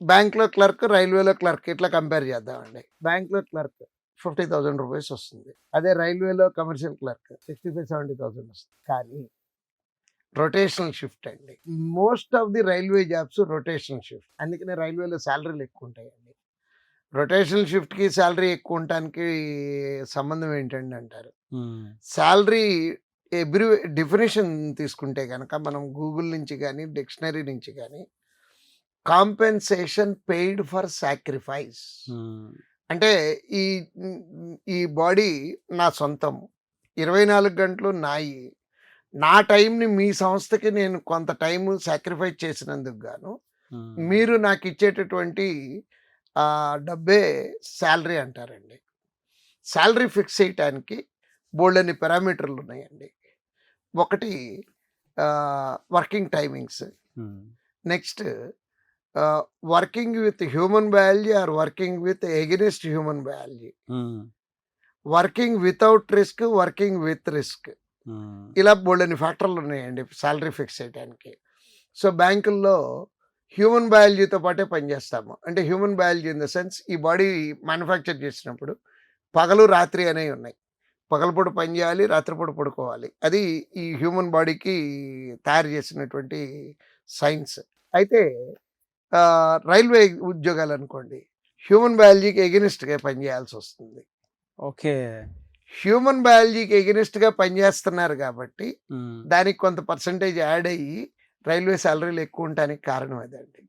బ్యాంక్‌లో క్లర్క్, రైల్వేలో క్లర్క్ ఇట్లా కంపేర్ చేద్దామండి. బ్యాంక్‌లో క్లర్క్ 50,000 రూపీస్ వస్తుంది. అదే రైల్వేలో కమర్షియల్ క్లర్క్ 65,000-70,000 వస్తుంది. కానీ రొటేషనల్ షిఫ్ట్ అండి. Most of the railway jobs rotational shift. అందుకనే రైల్వేలో సాలరీలు ఎక్కువ ఉంటాయండి. రొటేషనల్ షిఫ్ట్‌కి సాలరీ ఎక్కువ ఉండటానికి సంబంధం ఏంటండి అంటారు. సాలరీ ఎవ్రి డెఫినిషన్ తీసుకుంటే గనక మనం గూగుల్ నుంచి గాని, డిక్షనరీ నుంచి గాని కాంపెన్సేషన్ పెయిడ్ ఫర్ సాక్రిఫైస్. అంటే ఈ ఈ బాడీ నా సొంతం. 24 గంటలు నాయి. నా టైంని మీ సంస్థకి నేను కొంత టైము సాక్రిఫైస్ చేసినందుకు గాను మీరు నాకిచ్చేటటువంటి డబ్బే సాలరీ అంటారండి. సాలరీ ఫిక్స్ చేయటానికి బోలెడన్ని పారామీటర్లు ఉన్నాయండి. ఒకటి working timings. Next working with human biology are working with against human biology. Working without risk, working with risk. ఇలా బోలెడన్ని ఫ్యాక్టర్లు ఉన్నాయండి సాలరీ ఫిక్స్ చేయడానికి. సో బ్యాంకుల్లో హ్యూమన్ బయాలజీతో పాటే పనిచేస్తాము. అంటే human biology in the sense ఈ బాడీ మ్యానుఫ్యాక్చర్ చేసినప్పుడు పగలు రాత్రి అనేవి ఉన్నాయి. పగలపూట పని చేయాలి, రాత్రిపూట పడుకోవాలి. అది ఈ హ్యూమన్ బాడీకి తయారు చేసినటువంటి సైన్స్. అయితే రైల్వే ఉద్యోగాలు అనుకోండి, హ్యూమన్ బయాలజీకి ఎగెనిస్ట్గా పనిచేయాల్సి వస్తుంది. ఓకే. హ్యూమన్ బయాలజీకి ఎగెనిస్ట్గా పనిచేస్తున్నారు కాబట్టి దానికి కొంత పర్సంటేజ్ యాడ్ అయ్యి రైల్వే సాలరీలు ఎక్కువ ఉండటానికి కారణం అదండి.